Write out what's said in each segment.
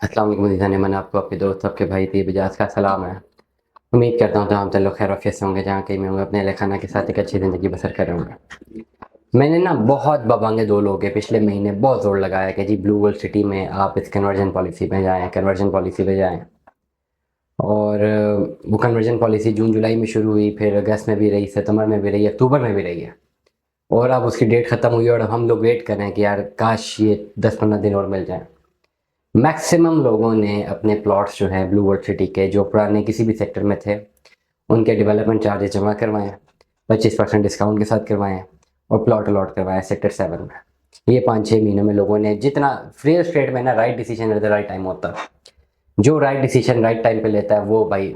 अस्सलाम वालेकुम अज़ीज़ान, मैंने आपको आपके दोस्त आपके भाई थे बजाज का सलाम है। उम्मीद करता हूँ तमाम लोग खैर आफियत से होंगे, जहाँ कहीं मैं हूँ अपने अहल खाना के साथ एक अच्छी ज़िंदगी बसर कर रहा हूँ। मैंने ना बहुत बबांगे दो लोग हैं पिछले महीने बहुत ज़ोर लगाया कि जी ब्लू वर्ल्ड सिटी में आप इस कन्वर्जन पॉलिसी पे जाएँ, कन्वर्जन पॉलिसी पे जाएँ। और वो कन्वर्जन पॉलिसी जून जुलाई में शुरू हुई, फिर अगस्त में भी रही, सितंबर में भी रही, अक्टूबर में भी रही है। और अब उसकी डेट ख़त्म हुई और अब हम लोग वेट कर रहे हैं कि यार काश ये 10-15 दिन और मिल जाए। मैक्सिमम लोगों ने अपने प्लॉट्स जो हैं ब्लू वर्ल्ड सिटी के, जो पुराने किसी भी सेक्टर में थे, उनके डेवलपमेंट चार्जेस जमा करवाएं, 25% डिस्काउंट के साथ करवाएं और प्लॉट अलॉट करवाएं सेक्टर 7 में। ये 5-6 महीनों में लोगों ने जितना फ्री स्टेट में ना right decision at the right time होता है। जो राइट डिसीजन राइट टाइम पे लेता है वो भाई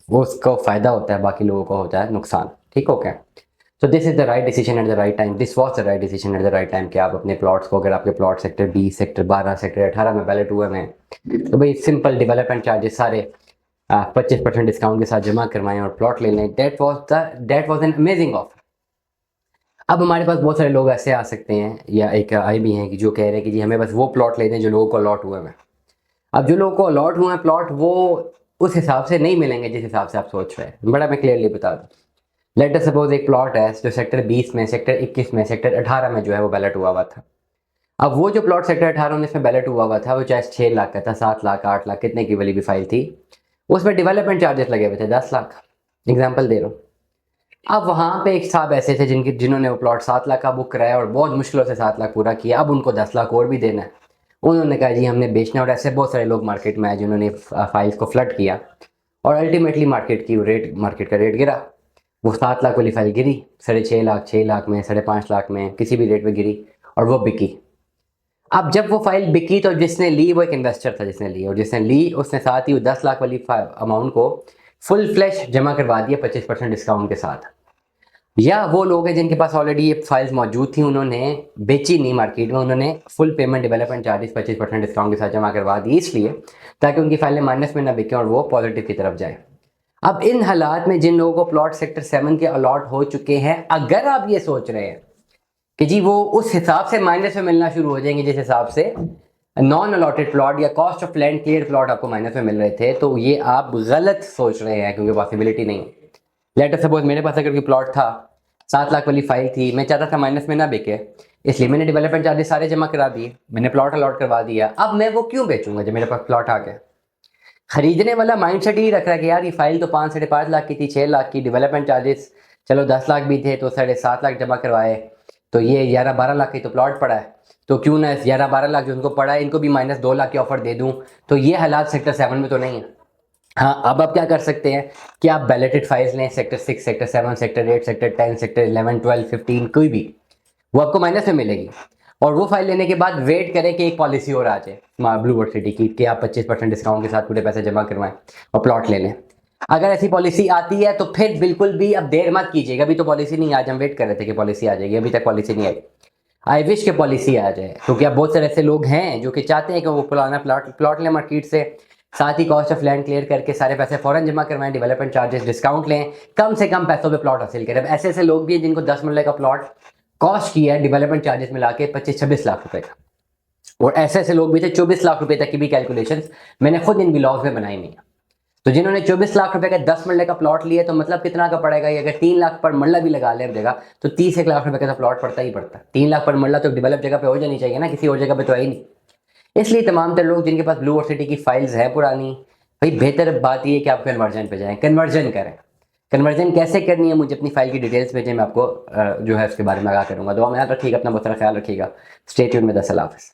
वो उसको फ़ायदा होता है, बाकी लोगों को होता है नुकसान। ठीक हो क्या? तो this is the right decision at the right time, this was the right decision at the right time कि आप अपने प्लॉट्स को, अगर आपके प्लॉट सेक्टर 20, सेक्टर 12, सेक्टर 18 में बैलेट हुए हैं, तो भाई सिंपल डेवलपमेंट चार्जेस सारे 25% डिस्काउंट के साथ जमा करवाएं और प्लॉट ले लें। That was an amazing offer. अब हमारे पास बहुत सारे लोग ऐसे आ सकते हैं या एक आए भी हैं कि जो कह रहे हैं कि जी हमें बस वो प्लॉट ले दें जो लोगों को अलॉट हुए हैं। अब जो लोगों को अलॉट हुए हैं प्लॉट, वो उस हिसाब से नहीं मिलेंगे जिस हिसाब से आप सोच रहे हैं। बड़ा मैं क्लियरली बता दूँ, लेट अस सपोज एक प्लॉट है जो सेक्टर 20 में, सेक्टर 21 में, सेक्टर 18 में जो है वो बैलेट हुआ था। अब वो जो प्लॉट सेक्टर 18-19 में बैलेट हुआ था, वो चाहे 6 लाख का था, 7 लाख, 8 लाख, कितने की वाली भी फाइल थी, उसमें डेवलपमेंट चार्जेस लगे हुए थे 10 लाख। एग्जाम्पल दे रहा हूँ। अब वहाँ पे एक साहब ऐसे थे जिन्होंने वो प्लॉट 7 लाख का बुक कराया और बहुत मुश्किलों से 7 लाख पूरा किया। अब उनको 10 लाख और भी देना है। उन्होंने कहा जी हमने बेचना है। और ऐसे बहुत सारे लोग मार्केट में आए जिन्होंने फाइल्स को फ्लड किया और अल्टीमेटली मार्केट का रेट गिरा। वो 7 लाख वाली फाइल गिरी 6.5 लाख, 6 लाख में, 5.5 लाख में, किसी भी रेट में गिरी और वो बिकी। अब जब वो फाइल बिकी तो जिसने ली वो एक इन्वेस्टर था जिसने ली, और जिसने ली उसने साथ ही 10 लाख वाली अमाउंट को फुल फ्लैश जमा करवा दिया 25% डिस्काउंट के साथ। या वो लोग हैं जिनके पास ऑलरेडी ये फाइल्स मौजूद थी, उन्होंने बेची नहीं मार्केट में, उन्होंने full payment development charges 25% discount के साथ जमा करवा दी, इसलिए ताकि उनकी फाइलें माइनस में ना बिकें और वो पॉजिटिव की तरफ जाए। अब इन हालात में जिन लोगों को प्लॉट सेक्टर 7 के अलॉट हो चुके हैं, अगर आप ये सोच रहे हैं कि जी वो उस हिसाब से माइनस में मिलना शुरू हो जाएंगे जिस हिसाब से नॉन अलॉटेड प्लॉट या cost of land clear plot आपको माइनस में मिल रहे थे, तो ये आप गलत सोच रहे हैं, क्योंकि पॉसिबिलिटी नहीं है। लेट अस सपोज मेरे पास अगर कोई प्लॉट था, 7 लाख वाली फाइल थी, मैं चाहता था माइनस में ना बिके, इसलिए मैंने डेवलपमेंट चार्जेस सारे जमा करा दिए, मैंने प्लॉट अलॉट करवा दिया। अब मैं वो क्यों बेचूंगा जब मेरे पास प्लॉट आ गया? खरीदने वाला माइंडसेट ही रख रहा है कि यार ये फाइल तो 5-5.5 लाख की थी, 6 लाख की, डेवलपमेंट चार्जेस चलो 10 लाख भी थे तो 7.5 लाख जमा करवाए, तो ये 11-12 लाख की तो प्लॉट पड़ा है, तो क्यों ना 11-12 लाख जो उनको पड़ा है इनको भी -2 लाख की ऑफर दे दूं। तो ये हालात सेक्टर 7 में तो नहीं है। हाँ, अब आप क्या कर सकते हैं कि आप बैलेटेड फाइल्स लें, sector 6, sector 7, sector 8, sector 10, sector 11, 12, 15, कोई भी, वो आपको माइनस में मिलेगी। और वो फाइल लेने के बाद वेट करें कि एक पॉलिसी और आ जाए ब्लू वर्ल्ड सिटी की कि आप 25% डिस्काउंट के साथ पूरे पैसे जमा करवाएं और प्लॉट ले लें। अगर ऐसी पॉलिसी आती है तो फिर बिल्कुल भी अब देर मत कीजिएगा। अभी तो पॉलिसी नहीं, आज हम वेट कर रहे थे कि पॉलिसी आ जाएगी, अभी तक पॉलिसी नहीं आई। आई विश के पॉलिसी आ जाए, क्योंकि अब बहुत सारे ऐसे लोग हैं जो कि चाहते हैं कि वो पुराना प्लॉट लें मार्केट से, साथ ही कॉस्ट ऑफ लैंड क्लियर करके सारे पैसे फौरन जमा करवाएं, डेवलपमेंट चार्जेस डिस्काउंट लें, कम से कम पैसों पे प्लॉट हासिल करें। अब ऐसे ऐसे लोग भी हैं जिनको 10 मरले का प्लॉट कॉस्ट किया है डेवलपमेंट चार्जेस मिला के 25-26 लाख रुपए का, और ऐसे ऐसे लोग भी थे 24 लाख रुपए तक की भी कैलकुलेशंस मैंने खुद इन ब्लॉग्स में बनाई नहीं है। तो जिन्होंने 24 लाख रुपए का 10 मरले का प्लॉट लिया, तो मतलब कितना का पड़ेगा ये? अगर 3 लाख पर मरला भी लगा ले हर जगह, तो 30 लाख रुपए का तो प्लॉट पड़ता ही पड़ता है। 3 लाख पर मरला तो डेवलप जगह पे हो जानी चाहिए ना, किसी और जगह पे तो है ही नहीं। इसलिए तमाम तर लोग जिनके पास ब्लू वर्ल्ड सिटी की फाइल्स है पुरानी, भाई बेहतर बात ये है कि आप कन्वर्जन पे जाएं, कन्वर्जन करें। कन्वर्जन कैसे करनी है मुझे अपनी फाइल की डिटेल्स भेजें, मैं आपको जो है उसके बारे में आगाह करूंगा। दुआ में याद रखिएगा, अपना बहुत सारा ख्याल रखिएगा। स्टे ट्यून में 10 अल्लाह हाफ़िज़।